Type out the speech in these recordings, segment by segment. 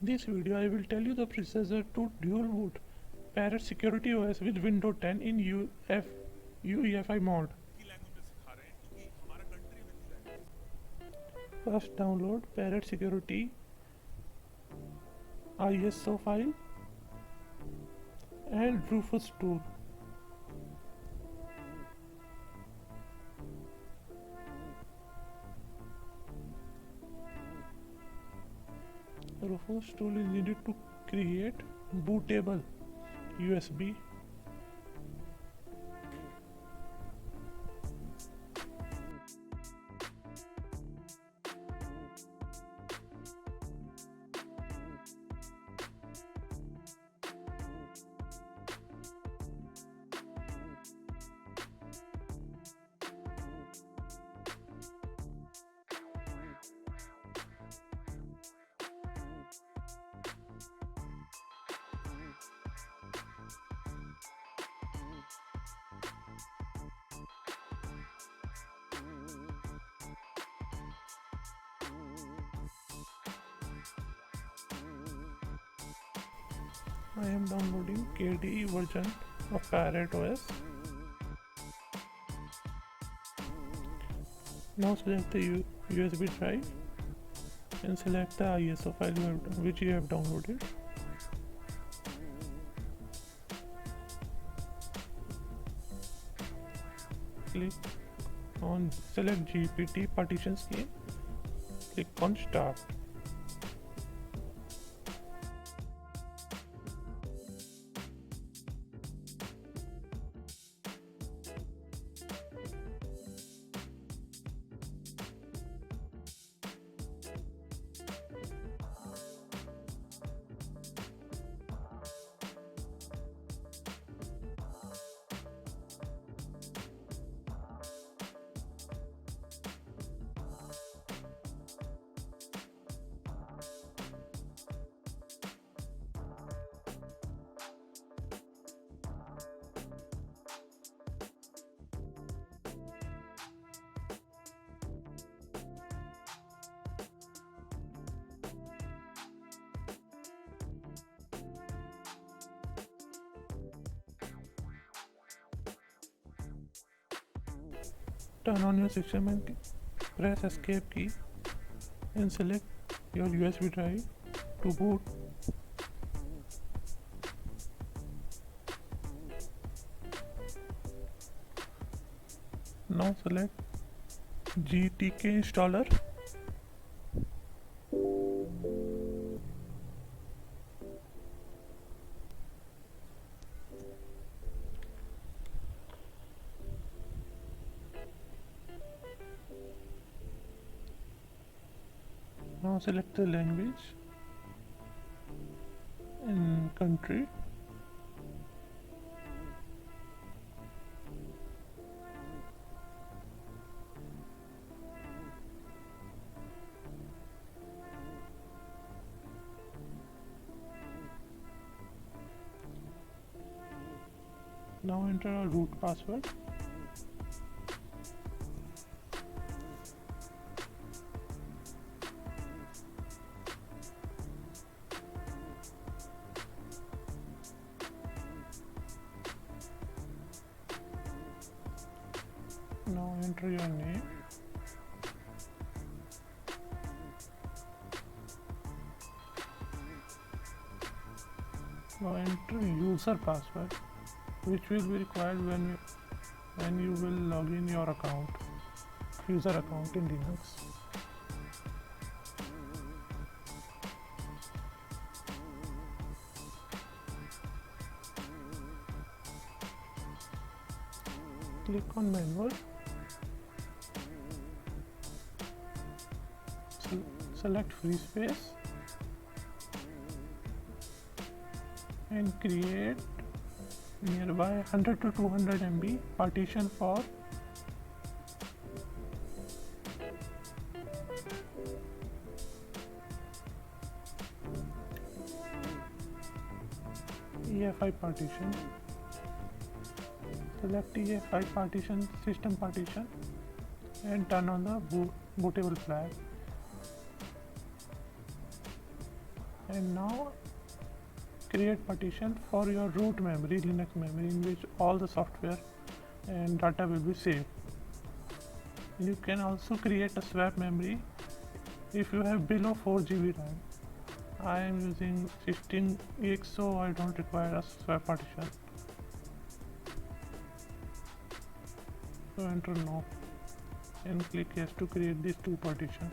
This video I will tell you the procedure to dual boot Parrot Security OS with Windows 10 in UEFI mode. First download Parrot Security ISO file and Rufus tool. Rufus tool is needed to create bootable USB. I am downloading KDE version of Parrot OS. Now select the USB drive and select the ISO file which you have downloaded. Click on select GPT partition scheme. Click on start. Turn on your system and press escape key and select your USB drive to boot. Now select GTK installer. Now select the language and country. Now enter a root password. Now enter your name. Now enter user password, which will be required when you will log in your account, user account in Linux. Click on manual. Select free space and create nearby 100 to 200 MB partition for EFI partition. Select EFI partition, system partition, and turn on the bootable flag. And now create partition for your root memory, Linux memory, in which all the software and data will be saved. You can also create a swap memory if you have below 4 GB RAM. I am using 16 gigs, so I don't require a swap partition. So enter no and click yes to create these two partitions.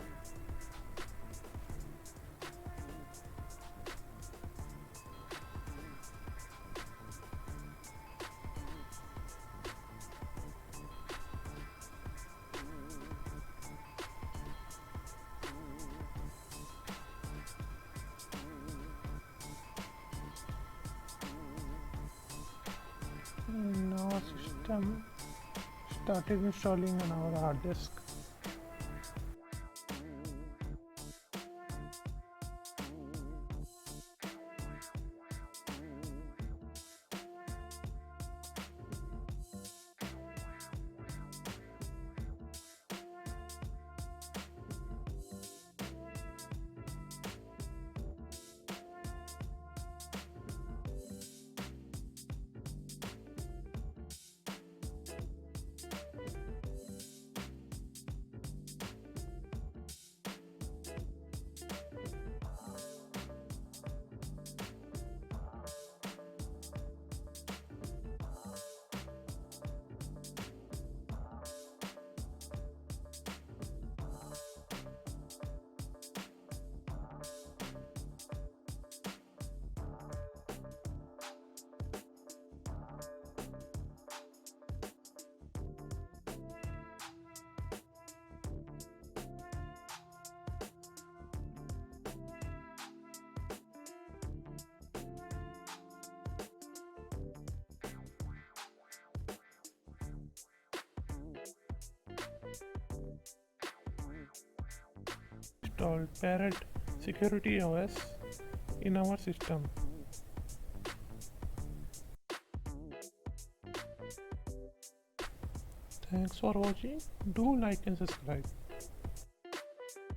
Now system started installing on our hard disk. Installed Parrot Security OS in our system. Thanks for watching. Do like and subscribe.